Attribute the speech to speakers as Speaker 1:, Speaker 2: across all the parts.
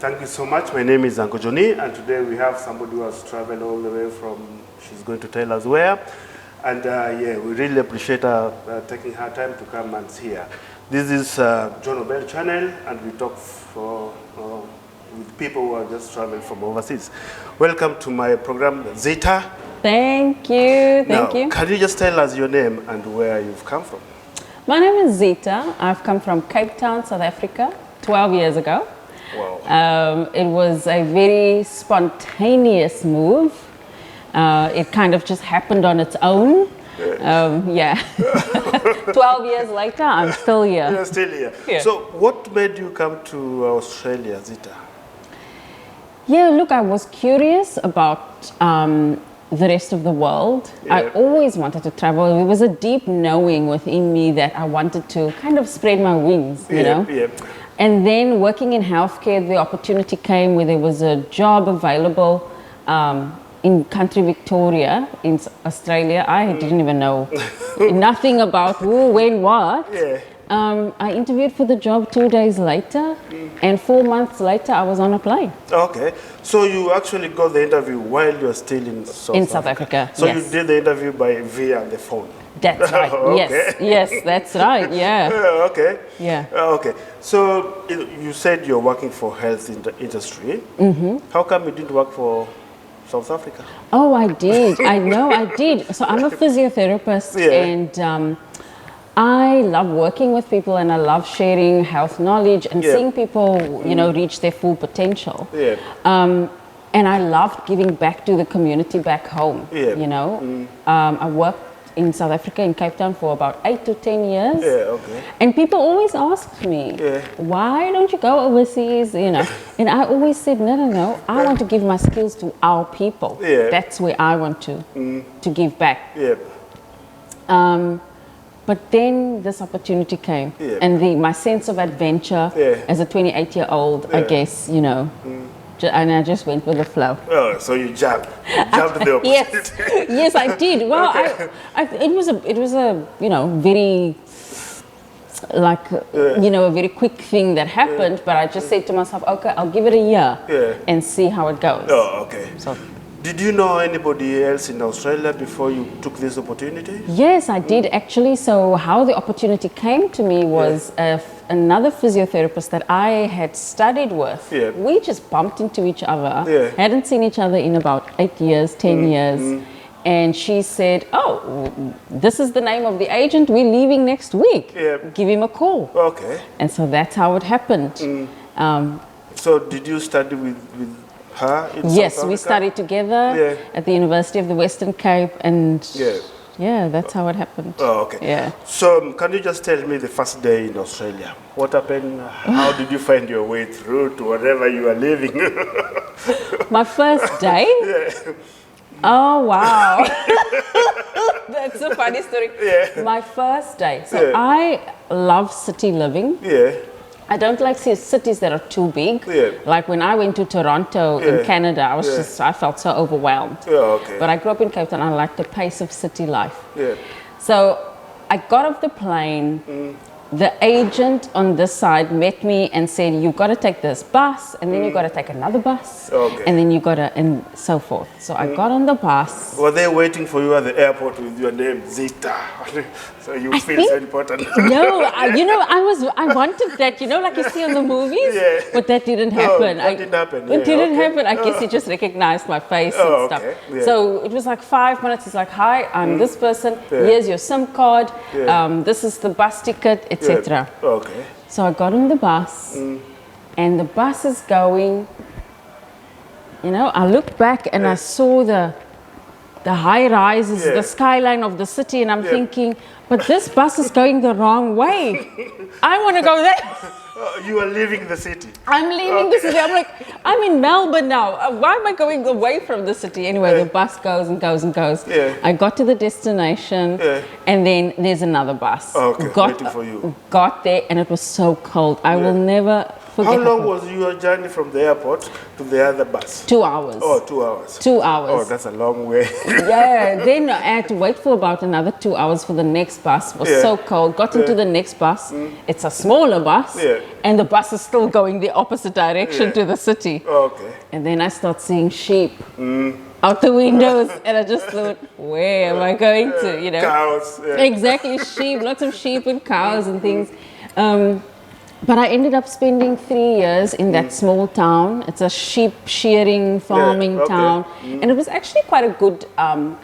Speaker 1: Thank you so much. My name is Uncle Johnny, and today we have somebody who has traveled all the way from, she's going to tell us where. And yeah, we really appreciate her taking her time to come and see her. This is John Obell channel, and we talk with people who are just traveling from overseas. Welcome to my program, Zita.
Speaker 2: Thank you. Thank you.
Speaker 1: Can you just tell us your name and where you've come from?
Speaker 2: My name is Zita. I've come from Cape Town, South Africa, 12 years ago.
Speaker 1: Wow.
Speaker 2: It was a very spontaneous move. It kind of just happened on its own. Yeah. 12 years later, I'm still here.
Speaker 1: You're still here.
Speaker 2: Yeah.
Speaker 1: So what made you come to Australia, Zita?
Speaker 2: Yeah, look, I was curious about the rest of the world.
Speaker 1: Yeah.
Speaker 2: I always wanted to travel. There was a deep knowing within me that I wanted to kind of spread my wings, you know?
Speaker 1: Yeah.
Speaker 2: And then working in healthcare, the opportunity came where there was a job available in country Victoria, in Australia. I didn't even know nothing about who, when, what.
Speaker 1: Yeah.
Speaker 2: I interviewed for the job 2 days later, and 4 months later, I was on a plane.
Speaker 1: Okay. So you actually got the interview while you were still in South Africa?
Speaker 2: So
Speaker 1: yes. You did the interview via the phone?
Speaker 2: That's right.
Speaker 1: Okay.
Speaker 2: Yes, that's right. Yeah.
Speaker 1: Okay.
Speaker 2: Yeah.
Speaker 1: Okay. So you said you're working for health in the industry. Mm-hmm. How come you didn't work for South Africa?
Speaker 2: Oh, I did. I know I did. So I'm a physiotherapist,
Speaker 1: yeah.
Speaker 2: and I love working with people, and I love sharing health knowledge and seeing people, you know, reach their full potential.
Speaker 1: Yeah.
Speaker 2: And I loved giving back to the community back home.
Speaker 1: Yeah.
Speaker 2: You know, I worked in South Africa, in Cape Town, for about 8 to 10 years.
Speaker 1: Yeah, okay.
Speaker 2: And people always asked me, why don't you go overseas, you know? And I always said, no, I want to give my skills to our people.
Speaker 1: Yeah.
Speaker 2: That's where I want to give back.
Speaker 1: Yeah.
Speaker 2: But then this opportunity came, and my sense of adventure as a 28-year-old, I guess, you know, and I just went with the flow.
Speaker 1: Oh, so you jumped the opposite.
Speaker 2: Yes, I did. Well,
Speaker 1: Okay.
Speaker 2: it was a you know, very like you know, a very quick thing that happened. But I just said to myself, okay, I'll give it a year and see how it goes.
Speaker 1: Oh, okay.
Speaker 2: So,
Speaker 1: did you know anybody else in Australia before you took this opportunity?
Speaker 2: yes, I did actually. So how the opportunity came to me was another physiotherapist that I had studied with.
Speaker 1: Yeah.
Speaker 2: We just bumped into each other.
Speaker 1: Yeah.
Speaker 2: Hadn't seen each other in about 8 years, 10 years. And she said, oh, this is the name of the agent. We're leaving next week.
Speaker 1: Yeah.
Speaker 2: Give him a call.
Speaker 1: Okay.
Speaker 2: And so that's how it happened.
Speaker 1: So did you study with her in
Speaker 2: Yes,
Speaker 1: South Africa?
Speaker 2: we studied together at the University of the Western Cape, and yeah, that's how it happened.
Speaker 1: Oh, okay.
Speaker 2: Yeah.
Speaker 1: So can you just tell me the first day in Australia? What happened? How did you find your way through to wherever you are living?
Speaker 2: My first day? Oh, wow. That's a funny story.
Speaker 1: Yeah.
Speaker 2: My first day. So I love city living.
Speaker 1: Yeah.
Speaker 2: I don't like cities that are too big.
Speaker 1: Yeah.
Speaker 2: Like when I went to Toronto in Canada, I felt so overwhelmed.
Speaker 1: Yeah, okay.
Speaker 2: But I grew up in Cape Town. I like the pace of city life.
Speaker 1: Yeah.
Speaker 2: So I got off the plane. The agent on this side met me and said, you've got to take this bus, and then you've got to take another bus, and then you've got to, and so forth. So I got on the bus.
Speaker 1: Were they waiting for you at the airport with your name, Zita? So you feel so important?
Speaker 2: No, you know, I wanted that, you know, like you see on the movies, but that didn't happen.
Speaker 1: That didn't happen.
Speaker 2: It didn't happen. I guess he just recognized my face and stuff.
Speaker 1: Yeah.
Speaker 2: So it was like 5 minutes. He's like, hi, I'm this person. Here's your SIM card. This is the bus ticket, etc.
Speaker 1: Okay.
Speaker 2: So I got on the bus, and the bus is going. You know, I looked back and I saw the high rises, the skyline of the city, and I'm thinking, but this bus is going the wrong way. I want to go there.
Speaker 1: You are leaving the city.
Speaker 2: I'm leaving the city. I'm like, I'm in Melbourne now. Why am I going away from the city? Anyway, the bus goes and goes and goes. I got to the destination, and then there's another bus.
Speaker 1: Okay, waiting for you.
Speaker 2: Got there, and it was so cold. I will never
Speaker 1: How long was your journey from the airport to the other bus?
Speaker 2: 2 hours.
Speaker 1: Oh, 2 hours.
Speaker 2: 2 hours.
Speaker 1: Oh, that's a long way.
Speaker 2: Yeah, then I had to wait for about another 2 hours for the next bus. It was so cold. Got into the next bus. It's a smaller bus.
Speaker 1: Yeah.
Speaker 2: And the bus is still going the opposite direction to the city.
Speaker 1: Okay.
Speaker 2: And then I start seeing sheep out the windows. And I just thought, where am I going to, you know?
Speaker 1: Cows. Yeah.
Speaker 2: Exactly, sheep, lots of sheep and cows and things. But I ended up spending 3 years in that small town. It's a sheep shearing, farming town. And it was actually quite a good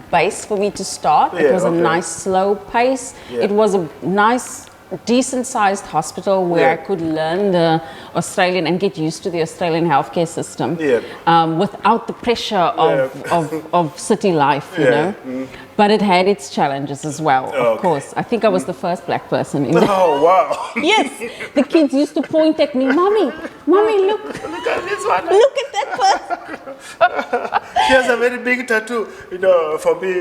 Speaker 2: base for me to start. It was a nice slow pace. It was a nice, decent sized hospital where I could learn the Australian and get used to the Australian healthcare system without the pressure of city life, you know. But it had its challenges as well, of course. I think I was the first black person in there.
Speaker 1: Oh, wow.
Speaker 2: Yes, the kids used to point at me, Mommy, look.
Speaker 1: Look at this one.
Speaker 2: Look at that person.
Speaker 1: She has a very big tattoo. You know, for me,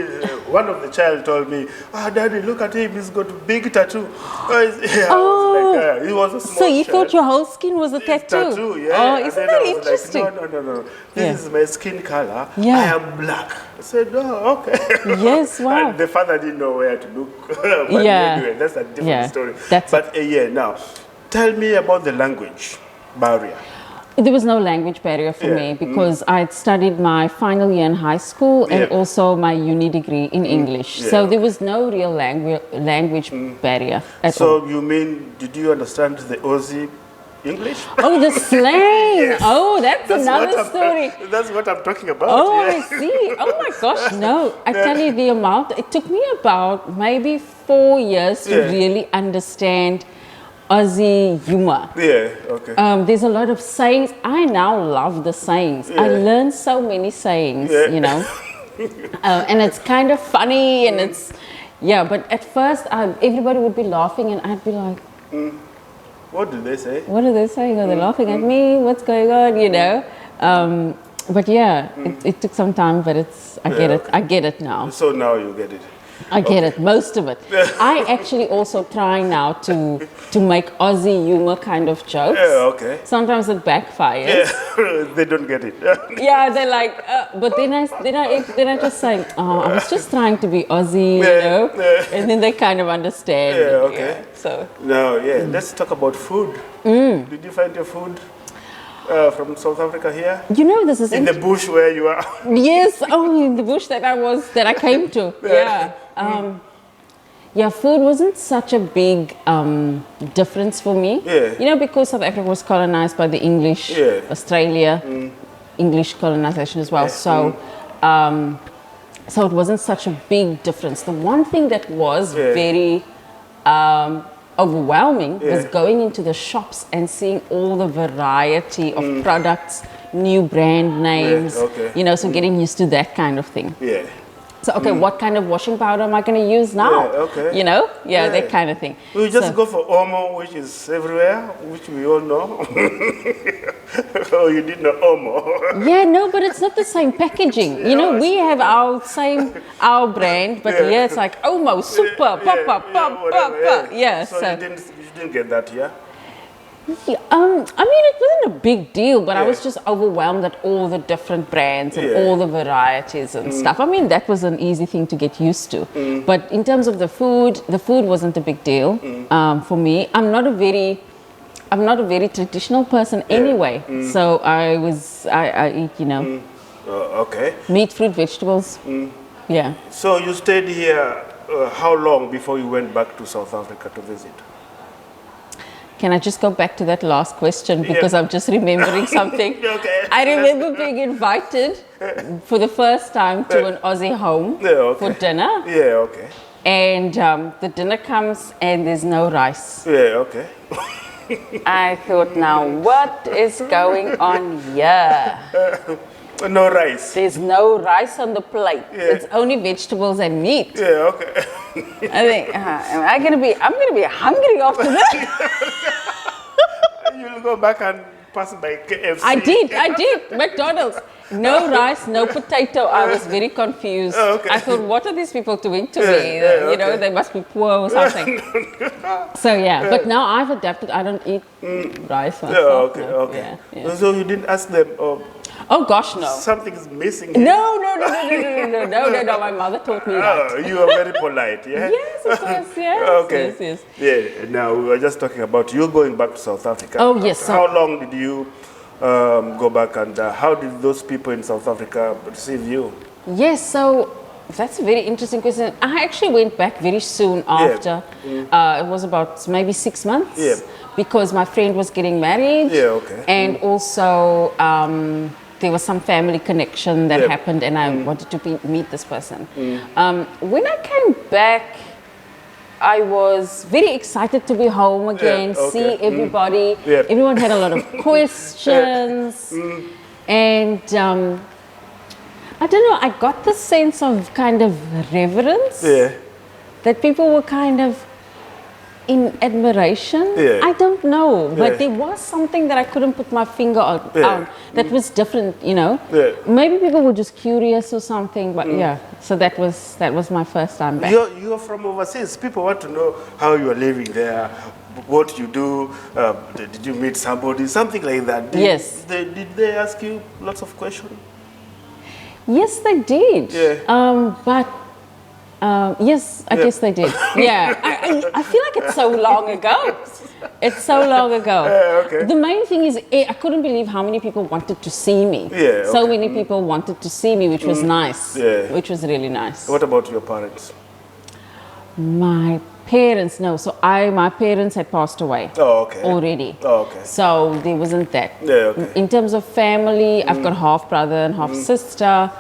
Speaker 1: one of the child told me, Daddy, look at him, he's got a big tattoo. I was like, he was a small
Speaker 2: So you
Speaker 1: child.
Speaker 2: thought your whole skin was a tattoo?
Speaker 1: Yeah.
Speaker 2: Oh, isn't that interesting?
Speaker 1: Like, no. This is my skin color.
Speaker 2: Yeah.
Speaker 1: I am black. I said, oh, okay.
Speaker 2: Yes, wow.
Speaker 1: And the father didn't know where to look. But anyway, that's a different story. Now, tell me about the language barrier.
Speaker 2: There was no language barrier for me because I had studied my final year in high school and also my uni degree in English. So there was no real language barrier at all.
Speaker 1: So you mean, did you understand the Aussie English?
Speaker 2: Oh, the slang.
Speaker 1: Yes.
Speaker 2: Oh, that's another story.
Speaker 1: That's what I'm talking about.
Speaker 2: Oh, I see. Oh my gosh, no. I tell you the amount. It took me about maybe 4 years to really understand Aussie humor.
Speaker 1: Yeah, okay.
Speaker 2: There's a lot of sayings. I now love the sayings. I learned so many sayings, you know. And it's kind of funny and it's, but at first everybody would be laughing and I'd be like,
Speaker 1: what do they say?
Speaker 2: what are they saying? Are they laughing at me? What's going on? You know? But it took some time, but I get it now.
Speaker 1: So now you get it.
Speaker 2: I get it, most of it. I actually also try now to make Aussie humor kind of jokes.
Speaker 1: Yeah, okay.
Speaker 2: Sometimes it backfires.
Speaker 1: Yeah, they don't get it.
Speaker 2: Yeah, they're like, but then I just say, oh, I was just trying to be Aussie, you know, and then they kind of understand.
Speaker 1: Yeah, okay.
Speaker 2: So.
Speaker 1: Now, let's talk about food. Did you find your food from South Africa here?
Speaker 2: You know, this is
Speaker 1: in the bush where you are.
Speaker 2: Yes, in the bush that I came to. Food wasn't such a big difference for me. You know, because South Africa was colonized by the English, Australia, English colonization as well. So it wasn't such a big difference. The one thing that was very overwhelming was going into the shops and seeing all the variety of products, new brand names, you know, so getting used to that kind of thing. So, what kind of washing powder am I going to use now? You know? That kind of thing.
Speaker 1: We just go for Omo, which is everywhere, which we all know. Oh, you didn't know Omo.
Speaker 2: Yeah, no, but it's not the same packaging. You know, we have our brand, but here it's like Omo, super, pop. Yeah,
Speaker 1: so you didn't get that, yeah?
Speaker 2: I mean, it wasn't a big deal, but I was just overwhelmed at all the different brands and all the varieties and stuff. I mean, that was an easy thing to get used to. But in terms of the food wasn't a big deal for me. I'm not a very traditional person anyway. So I eat, you know, meat, fruit, vegetables. Yeah.
Speaker 1: So you stayed here how long before you went back to South Africa to visit?
Speaker 2: Can I just go back to that last question because I'm just remembering something. I remember being invited for the first time to an Aussie home for dinner. And the dinner comes and there's no rice. I thought, now what is going on here?
Speaker 1: No rice.
Speaker 2: There's no rice on the plate. It's only vegetables and meat. I think, I'm gonna be hungry after this.
Speaker 1: You'll go back and pass by KFC.
Speaker 2: I did. McDonald's. No rice, no potato. I was very confused.
Speaker 1: Oh, okay.
Speaker 2: I thought, what are these people doing to me? You know, they must be poor or something. So yeah, but now I've adapted. I don't eat rice myself.
Speaker 1: Oh, okay,
Speaker 2: no.
Speaker 1: okay.
Speaker 2: Yeah.
Speaker 1: So you didn't ask them,
Speaker 2: Oh gosh, no.
Speaker 1: something's missing here?
Speaker 2: No. My mother taught me that.
Speaker 1: Oh, you are very polite, yeah?
Speaker 2: Yes, of course, yes.
Speaker 1: Okay.
Speaker 2: Yes.
Speaker 1: Yeah, now we were just talking about you going back to South Africa.
Speaker 2: Oh, yes.
Speaker 1: How long did you go back, and how did those people in South Africa receive you?
Speaker 2: Yes, so that's a very interesting question. I actually went back very soon after. It was about maybe 6 months.
Speaker 1: Yeah.
Speaker 2: Because my friend was getting married.
Speaker 1: Yeah, okay.
Speaker 2: And also there was some family connection that happened, and I wanted to meet this person. When I came back, I was very excited to be home again, see everybody. Everyone had a lot of questions. And I don't know, I got the sense of kind of reverence that people were kind of in admiration. I don't know, but there was something that I couldn't put my finger on that was different, you know. Maybe people were just curious or something, but so that was my first time back.
Speaker 1: You're from overseas. People want to know how you are living there, what you do. Did you meet somebody, something like that? Did they ask you lots of questions?
Speaker 2: Yes, they did. Yes, I guess they did. I feel like it's so long ago. It's so long ago. The main thing is I couldn't believe how many people wanted to see me. So many people wanted to see me, which was nice. Which was really nice.
Speaker 1: What about your parents?
Speaker 2: My parents, no. So my parents had passed away already. So there wasn't that. In terms of family, I've got half brother and half sister.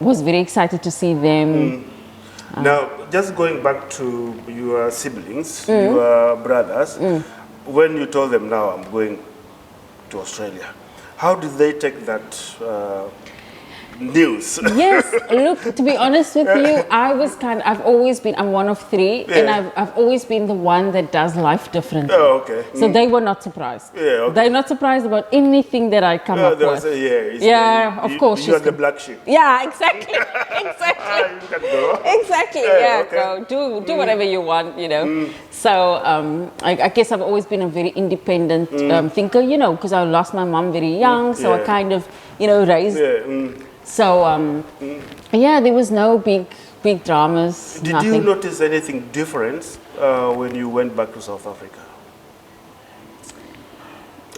Speaker 2: Was very excited to see them.
Speaker 1: Now, just going back to your siblings, your brothers, when you told them, now I'm going to Australia, how did they take that news?
Speaker 2: Yes, look, to be honest with you, I'm one of three, and I've always been the one that does life differently. So they were not surprised. They're not surprised about anything that I come up with. Of course.
Speaker 1: You're the black sheep.
Speaker 2: Yeah, exactly.
Speaker 1: You can go.
Speaker 2: Exactly, go. Do whatever you want, you know. So I guess I've always been a very independent thinker, you know, because I lost my mom very young, so I kind of, you know, raised... So, there was no big dramas.
Speaker 1: Did you notice anything different when you went back to South Africa?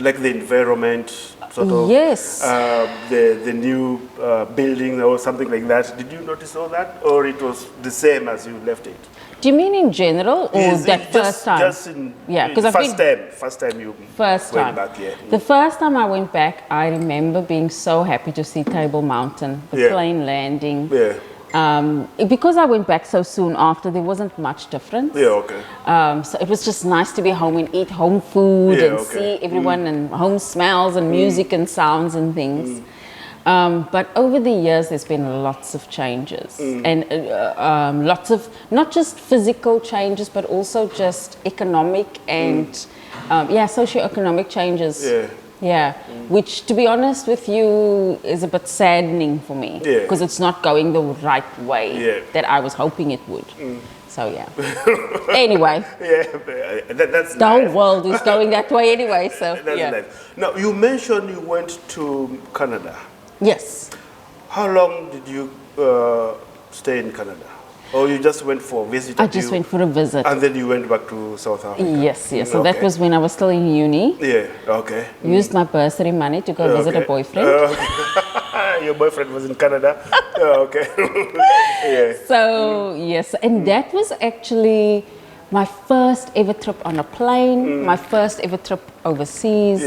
Speaker 1: Like the environment, sort of?
Speaker 2: Yes.
Speaker 1: The new building or something like that. Did you notice all that? Or it was the same as you left it?
Speaker 2: Do you mean in general or first time?
Speaker 1: Just in first time you went back,
Speaker 2: The first time I went back, I remember being so happy to see Table Mountain, the plane landing. Because I went back so soon after, there wasn't much difference. So it was just nice to be home and eat home food and see everyone and home smells and music and sounds and things. But over the years, there's been lots of changes and lots of not just physical changes, but also just economic and socio-economic changes. Which, to be honest with you, is a bit saddening for me because it's not going the right way that I was hoping it would. So anyway,
Speaker 1: that's
Speaker 2: the whole world is going that way anyway. So
Speaker 1: that's nice. Now you mentioned you went to Canada.
Speaker 2: Yes.
Speaker 1: How long did you stay in Canada? Or you just went for a visit?
Speaker 2: I just went for a visit.
Speaker 1: And then you went back to South Africa?
Speaker 2: Yes. So that was when I was still in uni. Used my bursary money to go visit a boyfriend.
Speaker 1: Your boyfriend was in Canada?
Speaker 2: So, yes, and that was actually my first ever trip on a plane, my first ever trip overseas.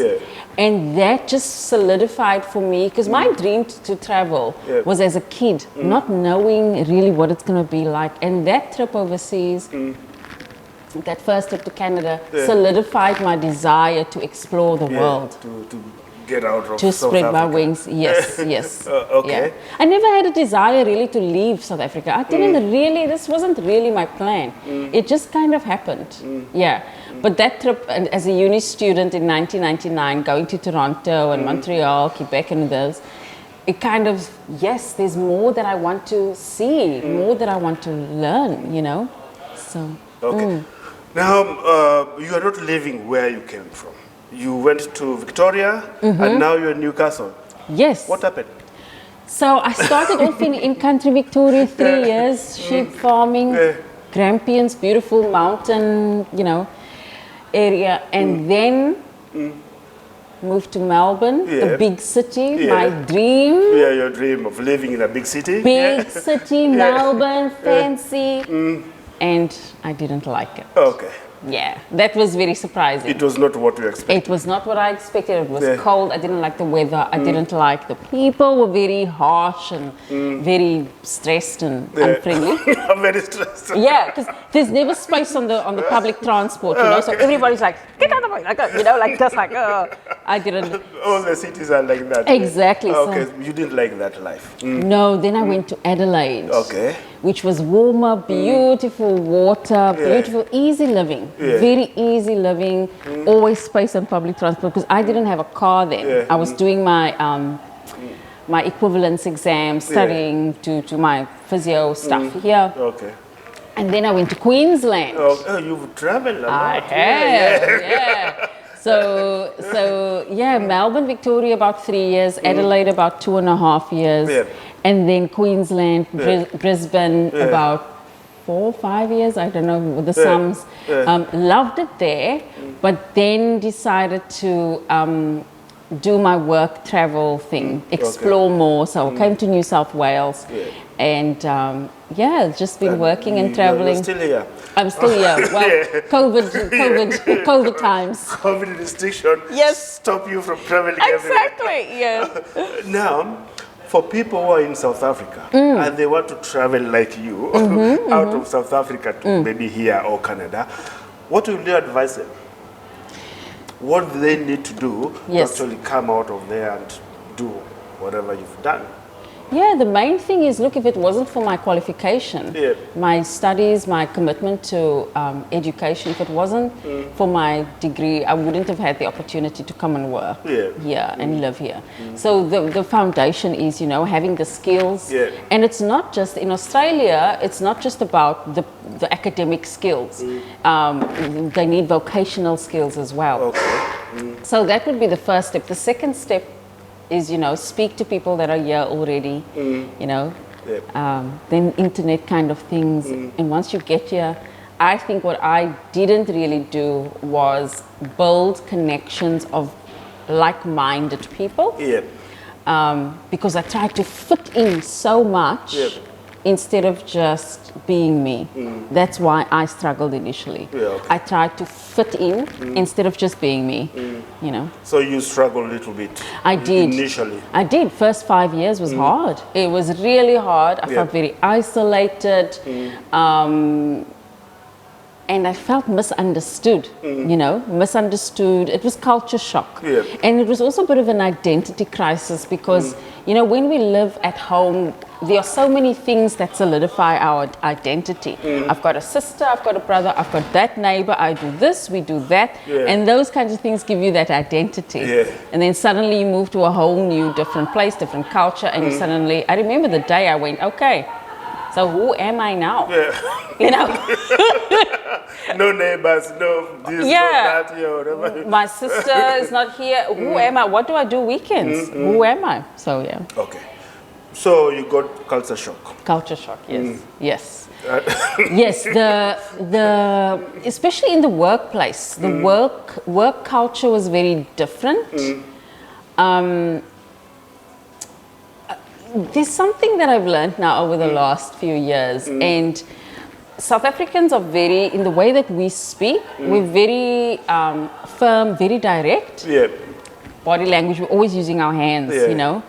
Speaker 2: And that just solidified for me, because my dream to travel was as a kid, not knowing really what it's going to be like. And that trip overseas, that first trip to Canada, solidified my desire to explore the world.
Speaker 1: To get out of
Speaker 2: to
Speaker 1: South
Speaker 2: spread
Speaker 1: Africa.
Speaker 2: my wings. Yes. I never had a desire really to leave South Africa. I didn't really, this wasn't really my plan. It just kind of happened. But that trip, and as a uni student in 1999, going to Toronto and Montreal, Quebec and those, it kind of, yes, there's more that I want to see, more that I want to learn, you know. So.
Speaker 1: Okay. Now, you are not living where you came from. You went to Victoria, and now you're in Newcastle.
Speaker 2: Yes.
Speaker 1: What happened?
Speaker 2: So I started off in country Victoria, 3 years, sheep farming, Grampians, beautiful mountain, you know, area, and then moved to Melbourne, the big city, my dream.
Speaker 1: Yeah, your dream of living in a big city.
Speaker 2: Big city, Melbourne, fancy, and I didn't like it.
Speaker 1: Okay.
Speaker 2: Yeah, that was very surprising.
Speaker 1: It was not what you expected.
Speaker 2: It was not what I expected. It was cold. I didn't like the weather. I didn't like the people. Were very harsh and very stressed and unfriendly.
Speaker 1: I'm very stressed.
Speaker 2: Yeah, because there's never space on the public transport, you know. So everybody's like, get out of my, like, you know, like just like, I didn't.
Speaker 1: All the cities are like that.
Speaker 2: Exactly.
Speaker 1: Okay,
Speaker 2: So,
Speaker 1: you didn't like that life.
Speaker 2: no, then I went to Adelaide.
Speaker 1: Okay.
Speaker 2: Which was warmer, beautiful water, beautiful, easy living, very easy living, always space on public transport because I didn't have a car then. I was doing my my equivalence exam, studying to my physio stuff here.
Speaker 1: Okay.
Speaker 2: And then I went to Queensland.
Speaker 1: Oh, you've traveled a lot.
Speaker 2: I have, yeah. So yeah, Melbourne, Victoria about 3 years, Adelaide about 2.5 years.
Speaker 1: Yeah.
Speaker 2: And then Queensland, Brisbane, about 4 or 5 years, I don't know with the sums. Loved it there, but then decided to do my work travel thing, explore more. So I came to New South Wales and just been working and traveling.
Speaker 1: You're still here.
Speaker 2: I'm still here. Well, COVID times.
Speaker 1: COVID restriction stop you from traveling
Speaker 2: Exactly, yeah.
Speaker 1: Now, for people who are in South Africa and they want to travel like you out of South Africa to maybe here or Canada, what will you advise them? What do they need to do to actually come out of there and do whatever you've done?
Speaker 2: Yeah, the main thing is, look, if it wasn't for my qualification, my studies, my commitment to education, if it wasn't for my degree, I wouldn't have had the opportunity to come and work here and live here. So the foundation is, you know, having the skills. And it's not just, in Australia, it's not just about the academic skills. They need vocational skills as well. So that would be the first step. The second step is, you know, speak to people that are here already, you know, then internet kind of things. And once you get here, I think what I didn't really do was build connections of like-minded people. Because I tried to fit in so much instead of just being me. That's why I struggled initially. I tried to fit in instead of just being me, you know.
Speaker 1: So you struggled a little bit.
Speaker 2: I did.
Speaker 1: Initially.
Speaker 2: I did. First 5 years was hard. It was really hard. I felt very isolated. And I felt misunderstood, you know, misunderstood. It was culture shock. And it was also a bit of an identity crisis because, you know, when we live at home, there are so many things that solidify our identity. I've got a sister, I've got a brother, I've got that neighbor, I do this, we do that. And those kinds of things give you that identity. And then suddenly you move to a whole new different place, different culture, and you suddenly, I remember the day I went, okay, so who am I now? You know?
Speaker 1: No neighbors, no this, no that, whatever.
Speaker 2: My sister is not here. Who am I? What do I do weekends? Who am I? So, yeah.
Speaker 1: Okay. So you got culture shock.
Speaker 2: Culture shock, yes. Yes. Yes, the especially in the workplace, the work culture was very different. There's something that I've learned now over the last few years, and South Africans are very, in the way that we speak, we're very firm, very direct. Body language, we're always using our hands, you know.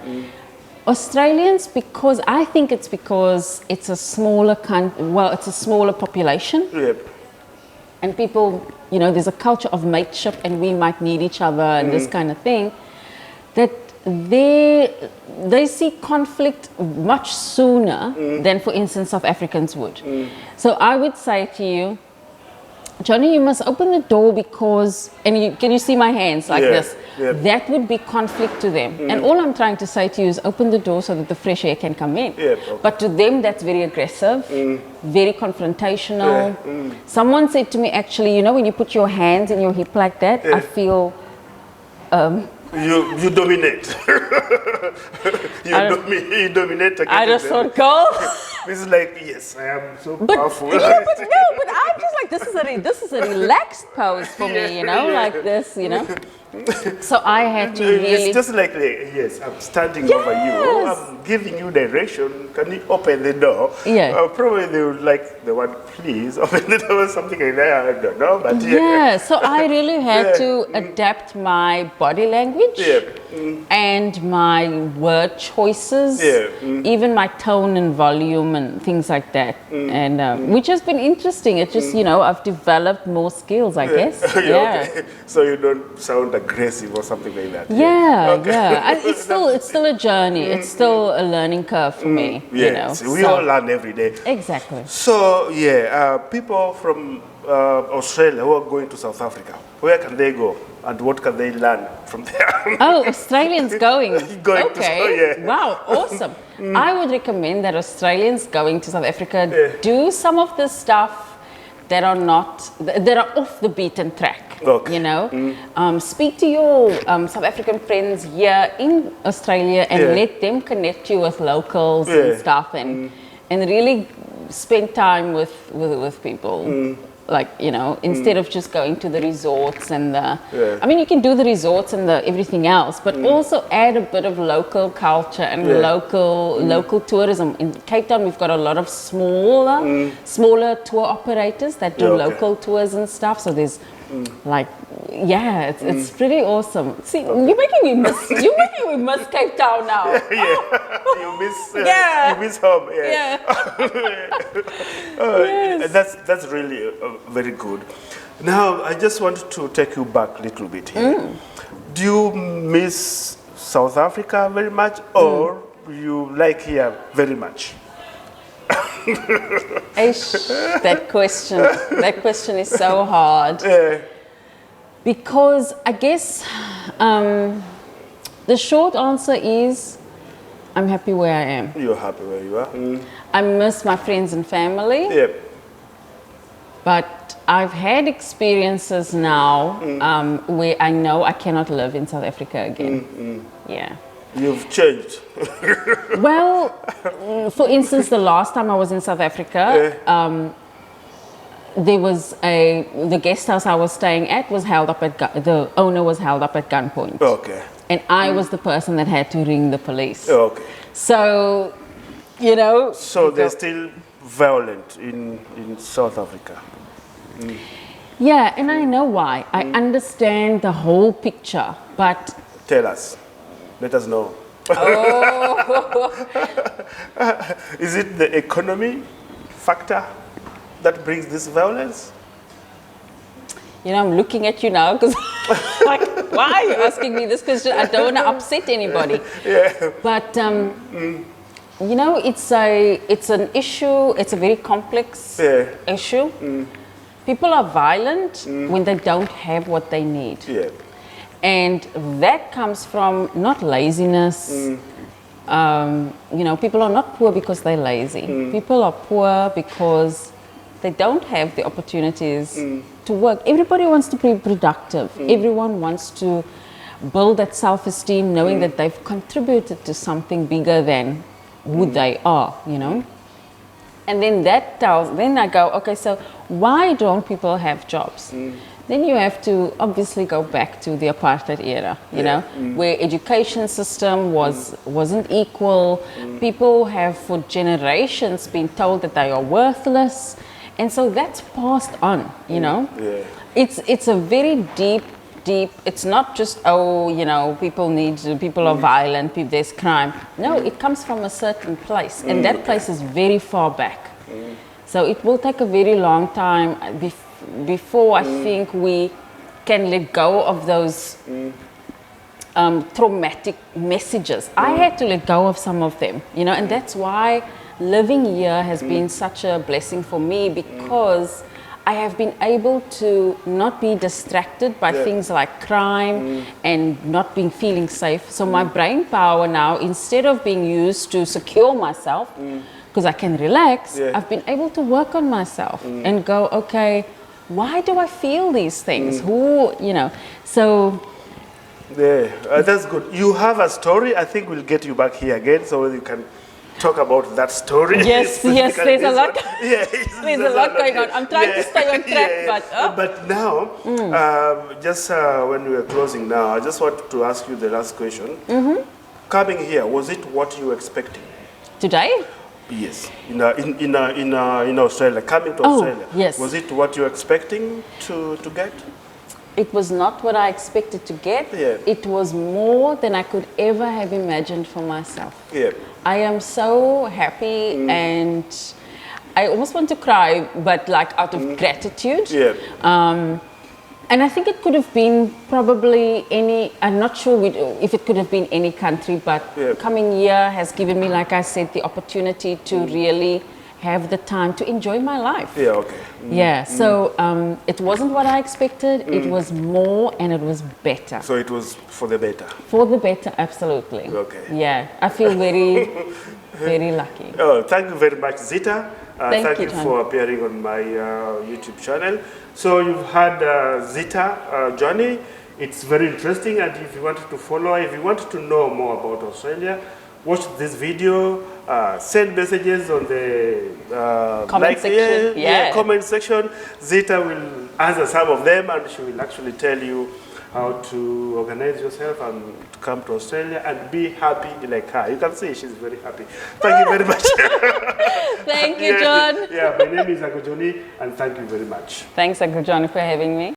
Speaker 2: Australians, because I think it's because it's a smaller it's a smaller population. And people, you know, there's a culture of mateship and we might need each other and this kind of thing, that they see conflict much sooner than, for instance, South Africans would. So I would say to you, Johnny, you must open the door because, and can you see my hands like this?
Speaker 1: Yeah.
Speaker 2: That would be conflict to them. And all I'm trying to say to you is open the door so that the fresh air can come in.
Speaker 1: Yeah, okay.
Speaker 2: But to them, that's very aggressive, very confrontational. Someone said to me, actually, you know, when you put your hands in your hip like that, I feel...
Speaker 1: You dominate. you dominate.
Speaker 2: I just thought, girl.
Speaker 1: This is like, yes, I am so
Speaker 2: But,
Speaker 1: powerful.
Speaker 2: yeah, but I'm just like, this is a relaxed pose for me, you know, like this, you know. So I had to really...
Speaker 1: It's just like, yes, I'm standing over you. I'm giving you direction. Can you open the door?
Speaker 2: Yeah.
Speaker 1: Probably they would like the one, please open the door, something like that. I don't know, but
Speaker 2: yeah. So I really had to adapt my body language and my word choices, even my tone and volume and things like that. And which has been interesting. It's just, you know, I've developed more skills, I guess.
Speaker 1: Okay. So you don't sound aggressive or something like that.
Speaker 2: It's still a journey. It's still a learning curve for me.
Speaker 1: Yes,
Speaker 2: you know?
Speaker 1: we all learn every day.
Speaker 2: Exactly.
Speaker 1: So people from Australia who are going to South Africa, where can they go and what can they learn from there?
Speaker 2: Oh, Australians going.
Speaker 1: Okay.
Speaker 2: Wow, awesome. I would recommend that Australians going to South Africa do some of the stuff that are off the beaten track.
Speaker 1: Okay.
Speaker 2: You know, speak to your South African friends here in Australia and let them connect you with locals and stuff, and really spend time with people. Like, you know, instead of just going to the resorts and I mean, you can do the resorts and everything else, but also add a bit of local culture and local tourism. In Cape Town, we've got a lot of smaller tour operators that do local tours and stuff. So there's like, it's pretty awesome. See, you're making me miss Cape Town now.
Speaker 1: You miss home. That's really very good. Now, I just want to take you back a little bit here. Do you miss South Africa very much, or you like here very much?
Speaker 2: That question is so hard. Because I guess the short answer is I'm happy where I am.
Speaker 1: You're happy where you are?
Speaker 2: I miss my friends and family. But I've had experiences now where I know I cannot live in South Africa again.
Speaker 1: You've changed.
Speaker 2: Well, for instance, the last time I was in South Africa, there was the guest house I was staying at was held up the owner was held up at gunpoint.
Speaker 1: Okay.
Speaker 2: And I was the person that had to ring the police.
Speaker 1: Okay.
Speaker 2: So, you know.
Speaker 1: So they're still violent in South Africa.
Speaker 2: Yeah, and I know why. I understand the whole picture, but...
Speaker 1: Tell us. Let us know. Is it the economy factor that brings this violence?
Speaker 2: You know, I'm looking at you now because, like, why are you asking me this question? I don't want to upset anybody. But, you know, it's an issue. It's a very complex issue. People are violent when they don't have what they need. And that comes from not laziness. You know, people are not poor because they're lazy. People are poor because they don't have the opportunities to work. Everybody wants to be productive. Everyone wants to build that self-esteem, knowing that they've contributed to something bigger than who they are, you know. And then then I go, okay, so why don't people have jobs? Then you have to obviously go back to the apartheid era, you know, where education system wasn't equal. People have for generations been told that they are worthless. And so that's passed on, you know. It's a very deep, it's not just, oh, you know, people are violent, there's crime. No, it comes from a certain place, and that place is very far back. So it will take a very long time before I think we can let go of those traumatic messages. I had to let go of some of them, you know, and that's why living here has been such a blessing for me, because I have been able to not be distracted by things like crime and not being feeling safe. So my brain power now, instead of being used to secure myself, because I can relax, I've been able to work on myself and go, okay, why do I feel these things? Who, you know, so.
Speaker 1: Yeah, that's good. You have a story. I think we'll get you back here again so you can talk about that story.
Speaker 2: Yes, yes, there's a lot.
Speaker 1: Yeah,
Speaker 2: there's a lot going on. I'm trying to stay on track, but
Speaker 1: but now, just when we are closing now, I just want to ask you the last question. Coming here, was it what you were expecting?
Speaker 2: Today?
Speaker 1: Yes, in Australia, coming to Australia.
Speaker 2: Yes.
Speaker 1: Was it what you were expecting to get?
Speaker 2: It was not what I expected to get.
Speaker 1: Yeah.
Speaker 2: It was more than I could ever have imagined for myself.
Speaker 1: Yeah.
Speaker 2: I am so happy and I almost want to cry, but like out of gratitude.
Speaker 1: Yeah.
Speaker 2: And I think it could have been probably any, I'm not sure if it could have been any country, but coming here has given me, like I said, the opportunity to really have the time to enjoy my life.
Speaker 1: Yeah, okay.
Speaker 2: Yeah, so it wasn't what I expected, it was more and it was better.
Speaker 1: So it was for the better?
Speaker 2: For the better, absolutely.
Speaker 1: Okay.
Speaker 2: Yeah, I feel very, very lucky.
Speaker 1: Oh, thank you very much, Zita. Thank you
Speaker 2: John.
Speaker 1: for appearing on my YouTube channel. So you've had Zita journey. It's very interesting, and if you wanted to follow, if you wanted to know more about Australia, watch this video, send messages on the
Speaker 2: Comment section.
Speaker 1: Comment section. Zita will answer some of them, and she will actually tell you how to organize yourself and to come to Australia and be happy like her. You can see she's very happy. Thank you very much.
Speaker 2: Thank you, John.
Speaker 1: Yeah, my name is Uncle Johnny, and thank you very much.
Speaker 2: Thanks, Uncle John, for having me.